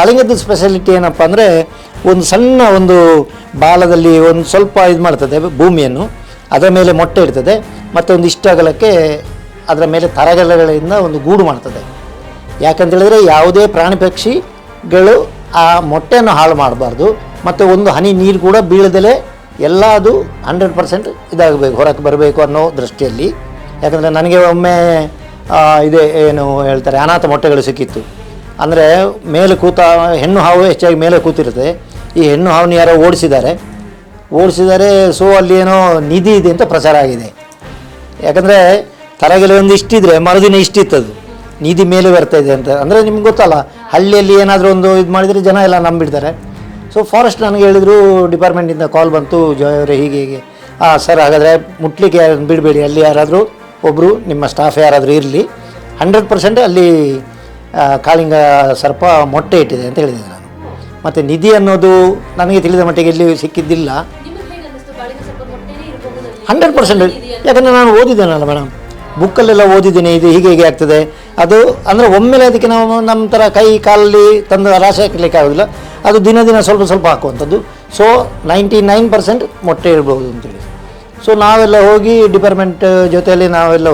ಕಾಳಿಂಗದ speciality ಏನಪ್ಪ ಅಂದರೆ ಒಂದು ಸಣ್ಣ ಒಂದು ಬಾಲದಲ್ಲಿ ಒಂದು ಸ್ವಲ್ಪ ಇದು ಮಾಡ್ತದೆ ಭೂಮಿಯನ್ನು, ಅದರ ಮೇಲೆ ಮೊಟ್ಟೆ ಇಡ್ತದೆ ಮತ್ತು ಒಂದು ಇಷ್ಟು ಅಗಲಕ್ಕೆ ಅದರ ಮೇಲೆ ತರಗೆಲೆಗಳಿಂದ ಒಂದು ಗೂಡು ಮಾಡ್ತದೆ. ಯಾಕಂತೇಳಿದರೆ ಯಾವುದೇ ಪ್ರಾಣಿ ಪಕ್ಷಿಗಳು ಆ ಮೊಟ್ಟೆಯನ್ನು ಹಾಳು ಮಾಡಬಾರ್ದು ಮತ್ತು ಒಂದು ಹನಿ ನೀರು ಕೂಡ ಬೀಳದಲೇ ಎಲ್ಲ ಅದು 100% ಇದಾಗಬೇಕು, ಹೊರಕ್ಕೆ ಬರಬೇಕು ಅನ್ನೋ ದೃಷ್ಟಿಯಲ್ಲಿ. ಯಾಕಂದರೆ ನನಗೆ ಒಮ್ಮೆ ಇದೇ ಏನು ಹೇಳ್ತಾರೆ ಅನಾಥ ಮೊಟ್ಟೆಗಳು ಸಿಕ್ಕಿತ್ತು. ಅಂದರೆ ಮೇಲೆ ಕೂತ ಹೆಣ್ಣು ಹಾವು ಹೆಚ್ಚಾಗಿ ಮೇಲೆ ಕೂತಿರುತ್ತೆ. ಈ ಹೆಣ್ಣು ಹಾವನ್ನು ಯಾರೋ ಓಡಿಸಿದ್ದಾರೆ. ಸೊ ಅಲ್ಲಿ ಏನೋ ನಿಧಿ ಇದೆ ಅಂತ ಪ್ರಚಾರ ಆಗಿದೆ. ಯಾಕಂದರೆ ತರಗೆಲೆ ಒಂದು ಇಷ್ಟಿದ್ರೆ ಮರುದಿನ ಇಷ್ಟಿತ್ತದು, ನಿಧಿ ಮೇಲೆ ಬರ್ತಾಯಿದೆ ಅಂತ. ಅಂದರೆ ನಿಮ್ಗೆ ಗೊತ್ತಲ್ಲ, ಹಳ್ಳಿಯಲ್ಲಿ ಏನಾದರೂ ಒಂದು ಇದು ಮಾಡಿದರೆ ಜನ ಎಲ್ಲ ನಂಬಿಡ್ತಾರೆ. ಸೊ ಫಾರೆಸ್ಟ್ ನನಗೆ ಹೇಳಿದರು, ಡಿಪಾರ್ಟ್ಮೆಂಟಿಂದ ಕಾಲ್ ಬಂತು, ಜಾಯ್ ಅವರೇ ಹೀಗೆ ಸರ್ ಹಾಗಾದರೆ ಮುಟ್ಲಿಕ್ಕೆ ಯಾರನ್ನು ಬಿಡಬೇಡಿ, ಅಲ್ಲಿ ಯಾರಾದರೂ ಒಬ್ಬರು ನಿಮ್ಮ ಸ್ಟಾಫ್ ಯಾರಾದರೂ ಇರಲಿ, 100% ಅಲ್ಲಿ ಕಾಳಿಂಗ ಸರ್ಪ ಮೊಟ್ಟೆ ಇಟ್ಟಿದೆ ಅಂತ ಹೇಳಿದೆ ನಾನು. ಮತ್ತು ನಿಧಿ ಅನ್ನೋದು ನನಗೆ ತಿಳಿದ ಮಟ್ಟಿಗೆ ಇಲ್ಲಿ ಸಿಕ್ಕಿದ್ದಿಲ್ಲ 100%. ಯಾಕಂದರೆ ನಾನು ಓದಿದ್ದೇನಲ್ಲ ಮೇಡಮ್, ಬುಕ್ಕಲ್ಲೆಲ್ಲ ಓದಿದ್ದೀನಿ ಇದು ಹೀಗೆ ಆಗ್ತದೆ. ಅದು ಅಂದರೆ ಒಮ್ಮೆಲೆ ಅದಕ್ಕೆ ನಾವು ನಮ್ಮ ಥರ ಕೈ ಕಾಲಲ್ಲಿ ತಂದು ರಾಶಿ ಹಾಕಲಿಕ್ಕೆ ಆಗೋದಿಲ್ಲ, ಅದು ದಿನ ಸ್ವಲ್ಪ ಹಾಕುವಂಥದ್ದು. ಸೊ 99% ಮೊಟ್ಟೆ ಇಡ್ಬೋದು ಅಂತೇಳಿ. ಸೊ ನಾವೆಲ್ಲ ಹೋಗಿ ಡಿಪಾರ್ಟ್ಮೆಂಟ್ ಜೊತೆಯಲ್ಲಿ ನಾವೆಲ್ಲ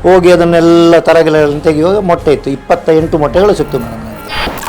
ಹೋಗಿ ಅದನ್ನೆಲ್ಲ ತರಗೆಲೆಗಳನ್ನು ತೆಗೆಯುವಾಗ ಮೊಟ್ಟೆ ಇತ್ತು, 28 ಮೊಟ್ಟೆಗಳು ಸಿಕ್ತು ಮೇಡಮ್ ನನಗೆ.